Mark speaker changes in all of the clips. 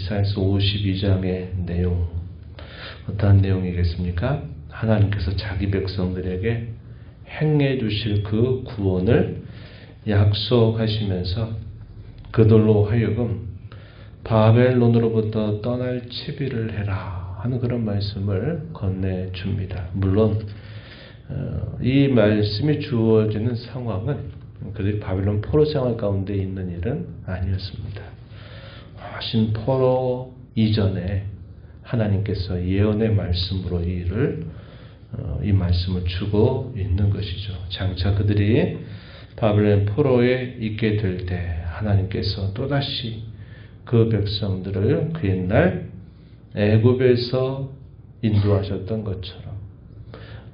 Speaker 1: 이사야서 52장의 내용, 어떠한 내용이겠습니까? 하나님께서 자기 백성들에게 행해 주실 그 구원을 약속하시면서 그들로 하여금 바벨론으로부터 떠날 채비를 해라 하는 그런 말씀을 건네줍니다. 물론 이 말씀이 주어지는 상황은 그들이 바벨론 포로 생활 가운데 있는 일은 아니었습니다. 훨씬 포로 이전에 하나님께서 예언의 말씀으로 이 말씀을 주고 있는 것이죠. 장차 그들이 바벨론 포로에 있게 될 때 하나님께서 또다시 그 백성들을 그 옛날 애굽에서 인도하셨던 것처럼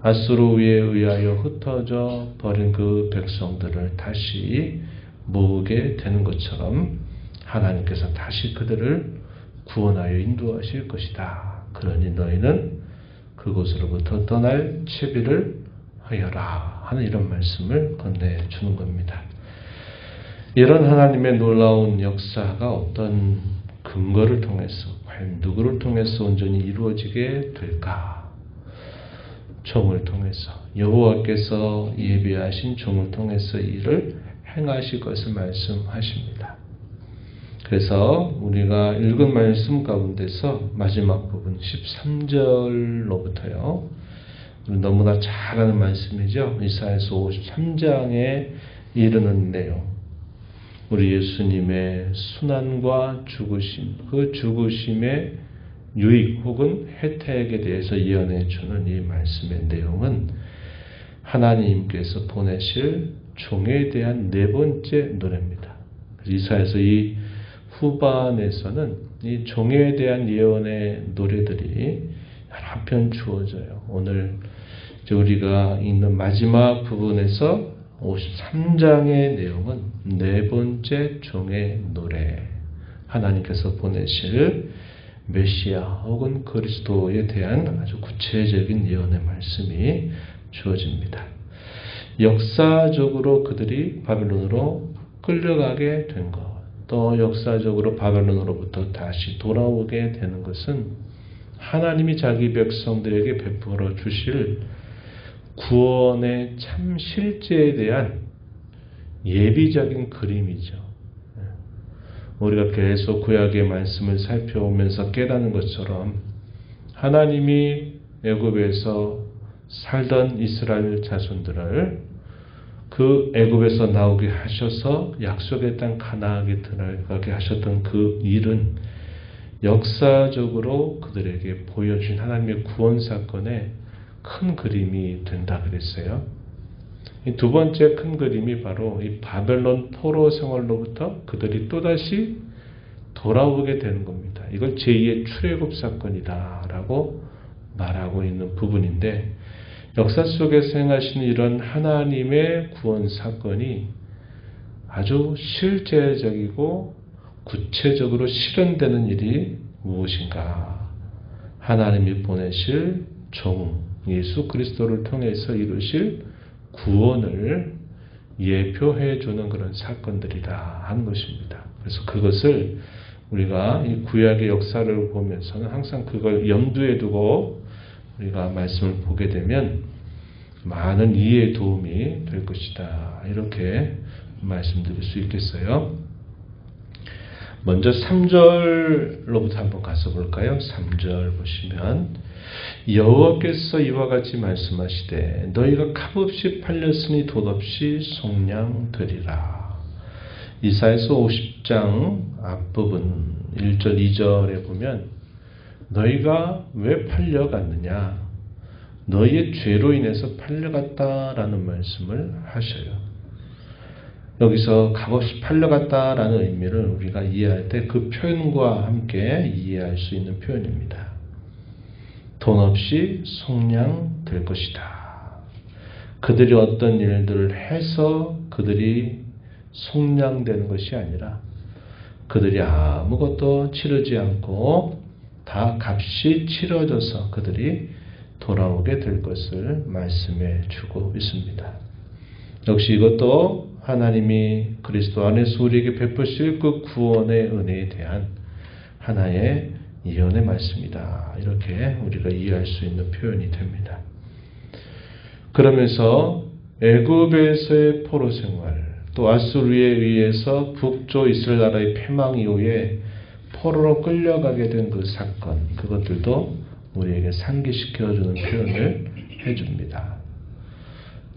Speaker 1: 아수르에 의하여 흩어져 버린 그 백성들을 다시 모으게 되는 것처럼 하나님께서 다시 그들을 구원하여 인도하실 것이다. 그러니 너희는 그곳으로부터 떠날 채비를 하여라 하는 이런 말씀을 건네주는 겁니다. 이런 하나님의 놀라운 역사가 어떤 근거를 통해서, 과연 누구를 통해서 온전히 이루어지게 될까? 종을 통해서, 여호와께서 예비하신 종을 통해서 이를 행하실 것을 말씀하십니다. 그래서 우리가 읽은 말씀 가운데서 마지막 부분 13절로부터요. 너무나 잘 아는 말씀이죠. 이사야서 53장에 이르는 내용. 우리 예수님의 순환과 죽으심, 그 죽으심의 유익 혹은 혜택에 대해서 예언해 주는 이 말씀의 내용은 하나님께서 보내실 종에 대한 네 번째 노래입니다. 이사야서 이 후반에서는 이 종에 대한 예언의 노래들이 여러 편 주어져요. 오늘 우리가 읽는 마지막 부분에서 53장의 내용은 네 번째 종의 노래, 하나님께서 보내실 메시아 혹은 그리스도에 대한 아주 구체적인 예언의 말씀이 주어집니다. 역사적으로 그들이 바벨론으로 끌려가게 된 것, 또 역사적으로 바벨론으로부터 다시 돌아오게 되는 것은 하나님이 자기 백성들에게 베풀어 주실 구원의 참 실제에 대한 예비적인 그림이죠. 우리가 계속 구약의 말씀을 살펴오면서 깨닫는 것처럼 하나님이 애굽에서 살던 이스라엘 자손들을 그 애굽에서 나오게 하셔서 약속의 땅 가나안에 들어가게 하셨던 그 일은 역사적으로 그들에게 보여준 하나님의 구원 사건의 큰 그림이 된다 그랬어요. 이 두 번째 큰 그림이 바로 이 바벨론 포로 생활로부터 그들이 또다시 돌아오게 되는 겁니다. 이걸 제2의 출애굽 사건이다라고 말하고 있는 부분인데, 역사 속에서 행하시는 이런 하나님의 구원 사건이 아주 실제적이고 구체적으로 실현되는 일이 무엇인가? 하나님이 보내실 종 예수 그리스도를 통해서 이루실 구원을 예표해 주는 그런 사건들이다 하는 것입니다. 그래서 그것을 우리가 이 구약의 역사를 보면서는 항상 그걸 염두에 두고 우리가 말씀을 보게 되면 많은 이해에 도움이 될 것이다. 이렇게 말씀드릴 수 있겠어요. 먼저 3절로부터 한번 가서 볼까요? 3절 보시면 여호와께서 이와 같이 말씀하시되 너희가 값없이 팔렸으니 돈없이 속량되리라. 이사야서 50장 앞부분 1절 2절에 보면 너희가 왜 팔려갔느냐? 너희의 죄로 인해서 팔려갔다라는 말씀을 하셔요. 여기서 값없이 팔려갔다라는 의미를 우리가 이해할 때 그 표현과 함께 이해할 수 있는 표현입니다. 돈 없이 속량될 것이다. 그들이 어떤 일들을 해서 그들이 속량되는 것이 아니라 그들이 아무것도 치르지 않고 다 값이 치러져서 그들이 돌아오게 될 것을 말씀해 주고 있습니다. 역시 이것도 하나님이 그리스도 안에서 우리에게 베푸실 그 구원의 은혜에 대한 하나의 예언의 말씀이다. 이렇게 우리가 이해할 수 있는 표현이 됩니다. 그러면서 애굽에서의 포로 생활, 또 아수르에 의해서 북조 이스라엘 나라의 패망 이후에 포로로 끌려가게 된 그 사건, 그것들도 우리에게 상기시켜주는 표현을 해줍니다.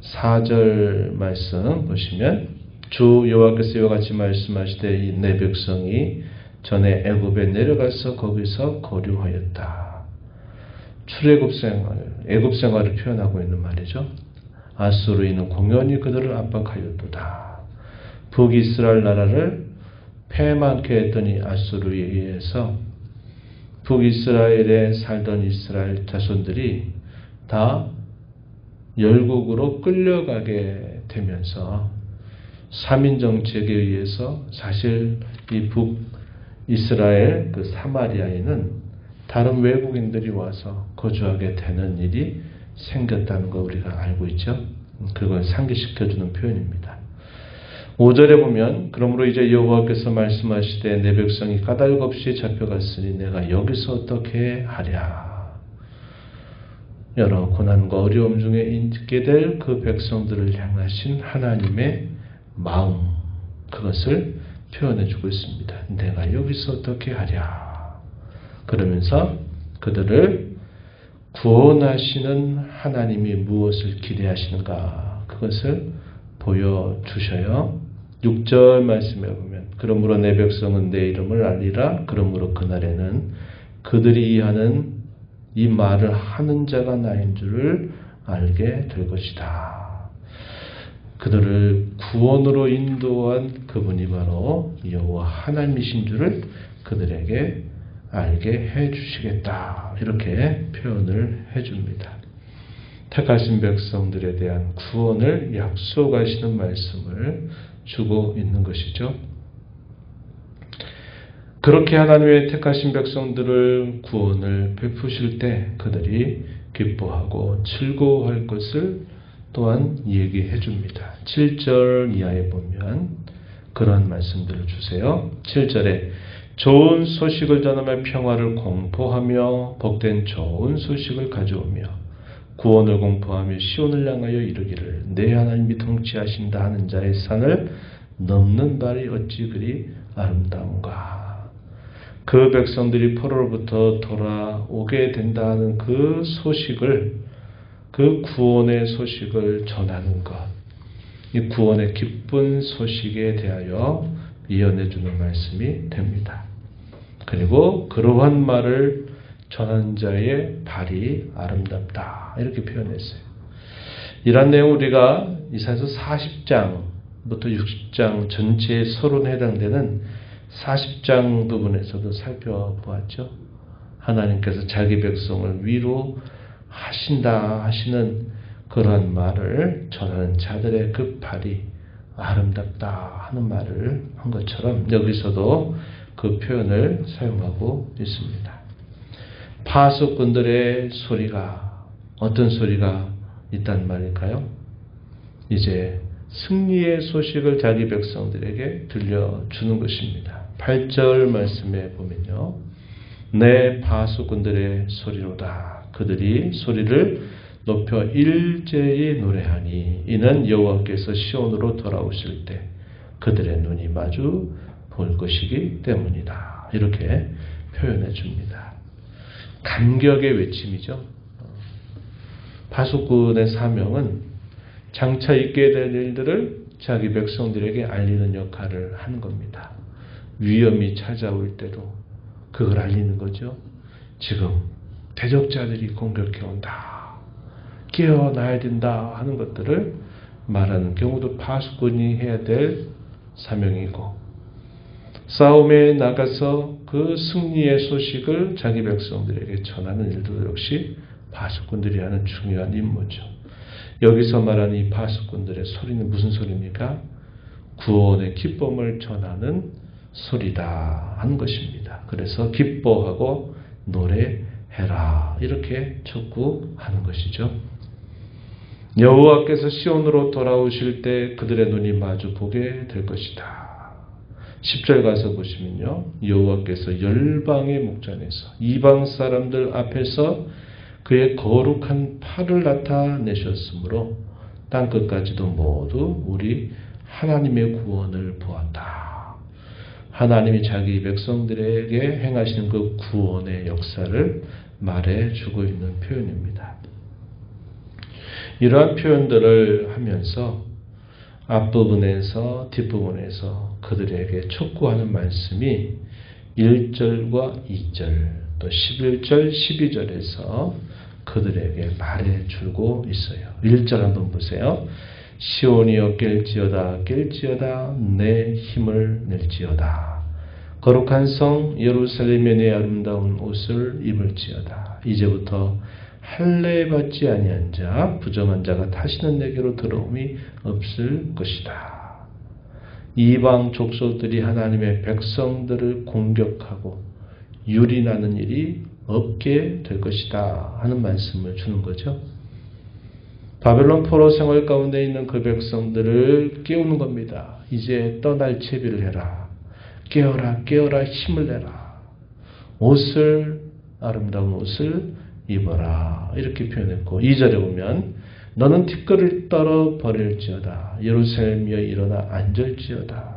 Speaker 1: 4절 말씀 보시면 주 여호와께서 이와 같이 말씀하시되 내 백성이 전에 애굽에 내려가서 거기서 거류하였다. 출애굽 생활, 애굽 생활을 표현하고 있는 말이죠. 아수르인은 공연히 그들을 압박하였도다. 북이스라엘 나라를 패망케 했더니 아수르에 의해서 북이스라엘에 살던 이스라엘 자손들이 다 열국으로 끌려가게 되면서 3인 정책에 의해서 사실 이 북이스라엘 그 사마리아에는 다른 외국인들이 와서 거주하게 되는 일이 생겼다는 거 우리가 알고 있죠. 그걸 상기시켜주는 표현입니다. 5절에 보면 그러므로 이제 여호와께서 말씀하시되 내 백성이 까닭 없이 잡혀갔으니 내가 여기서 어떻게 하랴. 여러 고난과 어려움 중에 있게 될 그 백성들을 향하신 하나님의 마음, 그것을 표현해주고 있습니다. 내가 여기서 어떻게 하랴. 그러면서 그들을 구원하시는 하나님이 무엇을 기대하시는가, 그것을 보여주셔요. 6절 말씀에 보면 그러므로 내 백성은 내 이름을 알리라. 그러므로 그날에는 그들이 하는 이 말을 하는 자가 나인 줄을 알게 될 것이다. 그들을 구원으로 인도한 그분이 바로 여호와 하나님이신 줄을 그들에게 알게 해주시겠다. 이렇게 표현을 해줍니다. 택하신 백성들에 대한 구원을 약속하시는 말씀을 주고 있는 것이죠. 그렇게 하나님의 택하신 백성들을 구원을 베푸실 때 그들이 기뻐하고 즐거워할 것을 또한 얘기해 줍니다. 7절 이하에 보면 그런 말씀들을 주세요. 7절에 좋은 소식을 전하며 평화를 공포하며 복된 좋은 소식을 가져오며 구원을 공포하며 시온을 향하여 이르기를 내 하나님이 통치하신다 하는 자의 산을 넘는 발이 어찌 그리 아름다운가. 그 백성들이 포로로부터 돌아오게 된다는 그 소식을, 그 구원의 소식을 전하는 것, 이 구원의 기쁜 소식에 대하여 예언해 주는 말씀이 됩니다. 그리고 그러한 말을 전하는 자의 발이 아름답다. 이렇게 표현했어요. 이런 내용 우리가 이사야서 40장부터 60장 전체의 서론에 해당되는 40장 부분에서도 살펴보았죠. 하나님께서 자기 백성을 위로하신다 하시는 그러한 말을 전하는 자들의 그 발이 아름답다 하는 말을 한 것처럼 여기서도 그 표현을 사용하고 있습니다. 파수꾼들의 소리가 어떤 소리가 있단 말일까요? 이제 승리의 소식을 자기 백성들에게 들려주는 것입니다. 8절 말씀에 보면요. 내 파수꾼들의 소리로다. 그들이 소리를 높여 일제히 노래하니 이는 여호와께서 시온으로 돌아오실 때 그들의 눈이 마주 볼 것이기 때문이다. 이렇게 표현해 줍니다. 감격의 외침이죠. 파수꾼의 사명은 장차 있게 될 일들을 자기 백성들에게 알리는 역할을 하는 겁니다. 위험이 찾아올 때도 그걸 알리는 거죠. 지금 대적자들이 공격해 온다. 깨어나야 된다 하는 것들을 말하는 경우도 파수꾼이 해야 될 사명이고, 싸움에 나가서 그 승리의 소식을 자기 백성들에게 전하는 일도 역시 파수꾼들이 하는 중요한 임무죠. 여기서 말하는 이 파수꾼들의 소리는 무슨 소리입니까? 구원의 기쁨을 전하는 소리다 하는 것입니다. 그래서 기뻐하고 노래해라 이렇게 촉구하는 것이죠. 여호와께서 시온으로 돌아오실 때 그들의 눈이 마주 보게 될 것이다. 10절 가서 보시면요. 여호와께서 열방의 목전에서 이방 사람들 앞에서 그의 거룩한 팔을 나타내셨으므로 땅끝까지도 모두 우리 하나님의 구원을 보았다. 하나님이 자기 백성들에게 행하시는 그 구원의 역사를 말해주고 있는 표현입니다. 이러한 표현들을 하면서 앞부분에서 뒷부분에서 그들에게 촉구하는 말씀이 1절과 2절 또 11절 12절에서 그들에게 말해주고 있어요. 1절 한번 보세요. 시온이여 깰지어다 내 힘을 낼지어다. 거룩한 성 예루살렘에 내 아름다운 옷을 입을지어다. 이제부터 할례 받지 아니한 자 부정한 자가 다시는 내게로 들어옴이 없을 것이다. 이방 족속들이 하나님의 백성들을 공격하고 유린하는 일이 없게 될 것이다 하는 말씀을 주는 거죠. 바벨론 포로 생활 가운데 있는 그 백성들을 깨우는 겁니다. 이제 떠날 채비를 해라. 깨어라 힘을 내라. 아름다운 옷을 입어라. 이렇게 표현했고 2절에 보면 너는 티끌을 떨어 버릴지어다. 예루살렘이여 일어나 앉을지어다.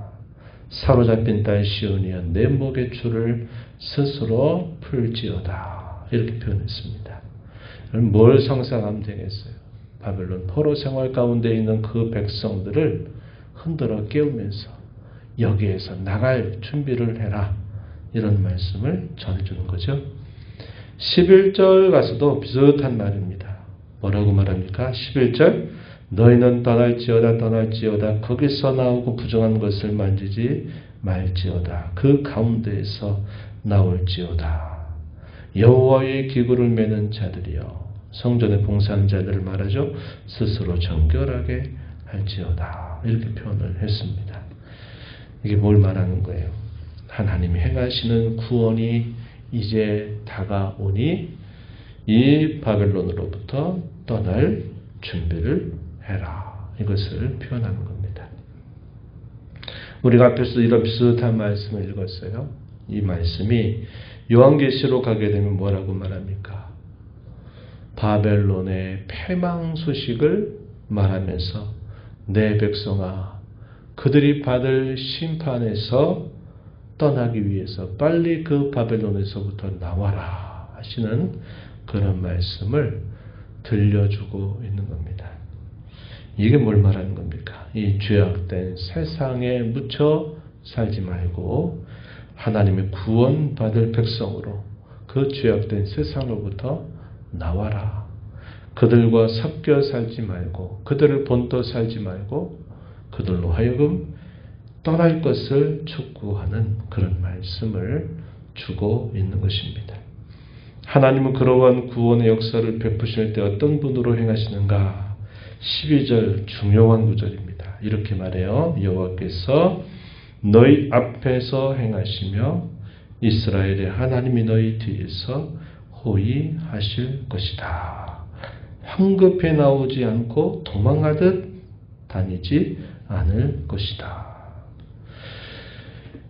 Speaker 1: 사로잡힌 딸 시온이여 내 목의 줄을 스스로 풀지어다. 이렇게 표현했습니다. 뭘 상상하면 되겠어요? 바벨론 포로 생활 가운데 있는 그 백성들을 흔들어 깨우면서 여기에서 나갈 준비를 해라. 이런 말씀을 전해주는 거죠. 11절 가서도 비슷한 말입니다. 뭐라고 말합니까? 11절 너희는 떠날지어다 거기서 나오고 부정한 것을 만지지 말지어다. 그 가운데에서 나올지어다. 여호와의 기구를 매는 자들이여 성전에 봉사하는 자들을 말하죠. 스스로 정결하게 할지어다. 이렇게 표현을 했습니다. 이게 뭘 말하는 거예요? 하나님이 행하시는 구원이 이제 다가오니 이 바벨론으로부터 떠날 준비를 해라. 이것을 표현하는 겁니다. 우리가 앞에서 이런 비슷한 말씀을 읽었어요. 이 말씀이 요한계시로 가게 되면 뭐라고 말합니까? 바벨론의 패망 소식을 말하면서 내 백성아 그들이 받을 심판에서 떠나기 위해서 빨리 그 바벨론에서부터 나와라 하시는 그런 말씀을 들려주고 있는 겁니다. 이게 뭘 말하는 겁니까? 이 죄악된 세상에 묻혀 살지 말고 하나님의 구원받을 백성으로 그 죄악된 세상으로부터 나와라. 그들과 섞여 살지 말고 그들을 본떠 살지 말고 그들로 하여금 떠날 것을 촉구하는 그런 말씀을 주고 있는 것입니다. 하나님은 그러한 구원의 역사를 베푸실 때 어떤 분으로 행하시는가? 12절 중요한 구절입니다. 이렇게 말해요. 여호와께서 너희 앞에서 행하시며 이스라엘의 하나님이 너희 뒤에서 호위하실 것이다. 황급해 나오지 않고 도망가듯 다니지 않을 것이다.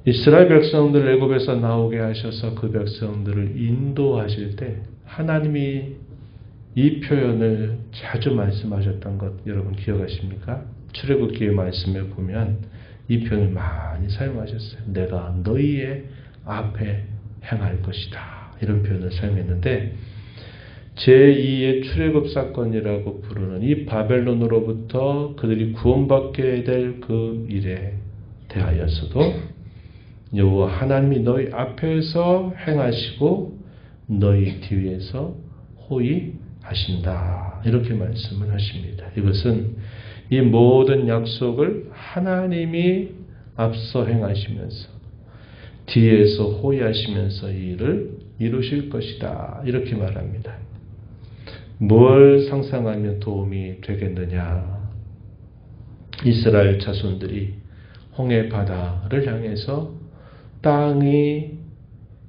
Speaker 1: 이스라엘 백성들 애굽에서 나오게 하셔서 그 백성들을 인도하실 때 하나님이 이 표현을 자주 말씀하셨던 것 여러분 기억하십니까? 출애굽기의 말씀에 보면 이 표현을 많이 사용하셨어요. 내가 너희의 앞에 행할 것이다. 이런 표현을 사용했는데 제2의 출애굽 사건이라고 부르는 이 바벨론으로부터 그들이 구원받게 될 그 일에 대하여서도 여호와 하나님이 너희 앞에서 행하시고 너희 뒤에서 호위하신다. 이렇게 말씀을 하십니다. 이것은 이 모든 약속을 하나님이 앞서 행하시면서 뒤에서 호위하시면서 이 일을 이루실 것이다. 이렇게 말합니다. 뭘 상상하면 도움이 되겠느냐? 이스라엘 자손들이 홍해 바다를 향해서 땅이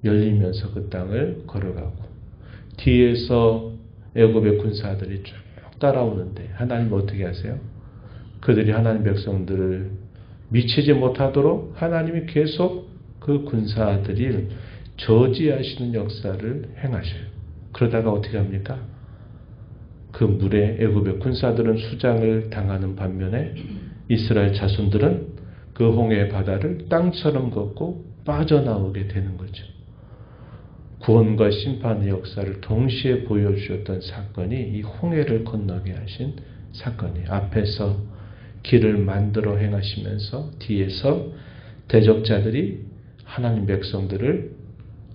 Speaker 1: 열리면서 그 땅을 걸어가고 뒤에서 애굽의 군사들이 쭉 따라오는데 하나님 어떻게 하세요? 그들이 하나님 백성들을 미치지 못하도록 하나님이 계속 그 군사들을 저지하시는 역사를 행하셔요. 그러다가 어떻게 합니까? 그 물에 애굽의 군사들은 수장을 당하는 반면에 이스라엘 자손들은 그 홍해 바다를 땅처럼 걷고 빠져나오게 되는 거죠. 구원과 심판의 역사를 동시에 보여주셨던 사건이 이 홍해를 건너게 하신 사건이에요. 앞에서 길을 만들어 행하시면서 뒤에서 대적자들이 하나님 백성들을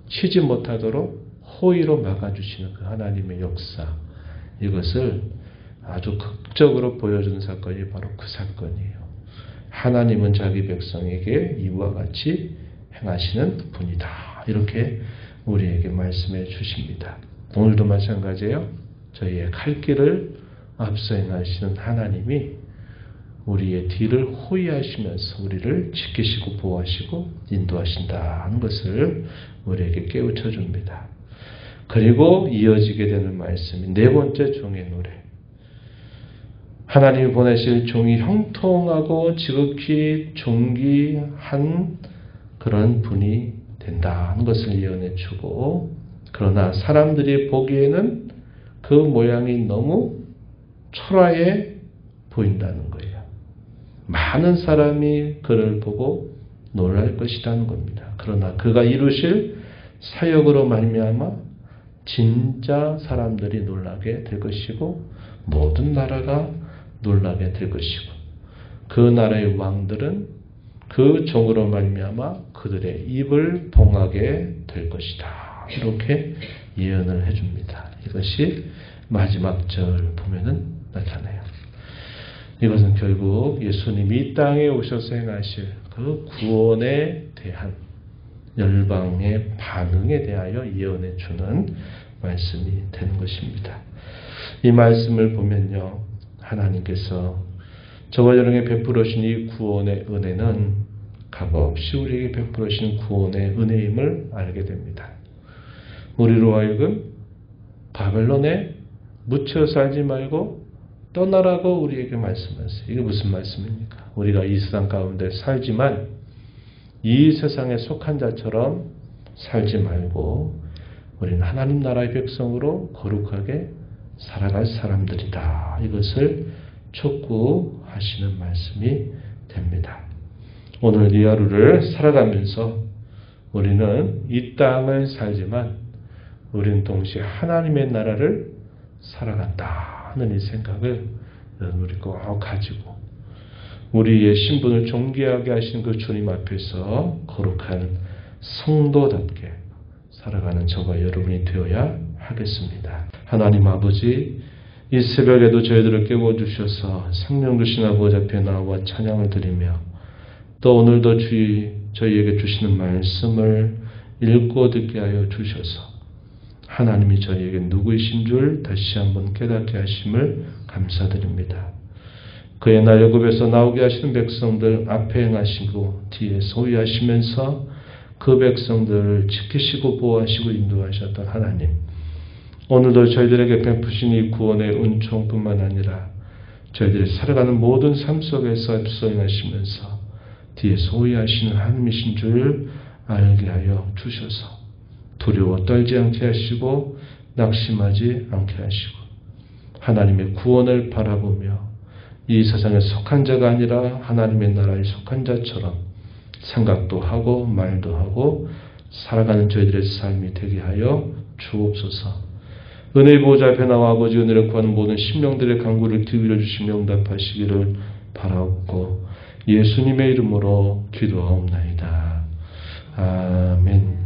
Speaker 1: 치지 못하도록 호위로 막아주시는 그 하나님의 역사, 이것을 아주 극적으로 보여주는 사건이 바로 그 사건이에요. 하나님은 자기 백성에게 이와 같이 행하시는 분이다. 이렇게 우리에게 말씀해 주십니다. 오늘도 마찬가지예요. 저희의 갈 길을 앞서 행하시는 하나님이 우리의 뒤를 호위하시면서 우리를 지키시고 보호하시고 인도하신다는 것을 우리에게 깨우쳐 줍니다. 그리고 이어지게 되는 말씀이 네 번째 종의 노래. 하나님이 보내실 종이 형통하고 지극히 존귀한 그런 분이 된다는 것을 예언해 주고, 그러나 사람들이 보기에는 그 모양이 너무 초라해 보인다는 거예요. 많은 사람이 그를 보고 놀랄 것이라는 겁니다. 그러나 그가 이루실 사역으로 말미암아 진짜 사람들이 놀라게 될 것이고 모든 나라가 놀라게 될 것이고 그 나라의 왕들은 그 종으로 말미암아 그들의 입을 봉하게 될 것이다. 이렇게 예언을 해줍니다. 이것이 마지막 절 보면은 나타나요. 이것은 결국 예수님이 이 땅에 오셔서 행하실 그 구원에 대한 열방의 반응에 대하여 예언해 주는 말씀이 되는 것입니다. 이 말씀을 보면요, 하나님께서 저와 여러분에게 베풀어 주신 이 구원의 은혜는 값없이 우리에게 베풀어 주신 구원의 은혜임을 알게 됩니다. 우리로 하여금 바벨론에 묻혀 살지 말고 떠나라고 우리에게 말씀하세요. 이게 무슨 말씀입니까? 우리가 이 세상 가운데 살지만 이 세상에 속한 자처럼 살지 말고 우리는 하나님 나라의 백성으로 거룩하게 살아갈 사람들이다. 이것을 촉구하시는 말씀이 됩니다. 오늘 이 하루를 살아가면서 우리는 이 땅을 살지만 우리는 동시에 하나님의 나라를 살아간다 하는 이 생각을 우리 꼭 가지고 우리의 신분을 존귀하게 하신 그 주님 앞에서 거룩한 성도답게 살아가는 저와 여러분이 되어야 하겠습니다. 하나님 아버지, 이 새벽에도 저희들을 깨워주셔서 생명 주신 아버지 앞에 나와 찬양을 드리며 또 오늘도 저희에게 주시는 말씀을 읽고 듣게 하여 주셔서 하나님이 저희에게 누구이신 줄 다시 한번 깨닫게 하심을 감사드립니다. 그의 날 애굽에서 나오게 하시는 백성들 앞에 행하시고 뒤에 소유하시면서 그 백성들을 지키시고 보호하시고 인도하셨던 하나님, 오늘도 저희들에게 베푸신 이 구원의 은총뿐만 아니라 저희들이 살아가는 모든 삶 속에서 앞서 행하시면서 뒤에 소유하시는 하나님이신 줄 알게 하여 주셔서 두려워 떨지 않게 하시고 낙심하지 않게 하시고 하나님의 구원을 바라보며 이 세상에 속한 자가 아니라 하나님의 나라에 속한 자처럼 생각도 하고 말도 하고 살아가는 저희들의 삶이 되게 하여 주옵소서. 은혜의 보호자 앞에 나와 아버지 은혜를 구하는 모든 심령들의 간구를 기울여 주시며 응답하시기를 바라옵고 예수님의 이름으로 기도하옵나이다. 아멘.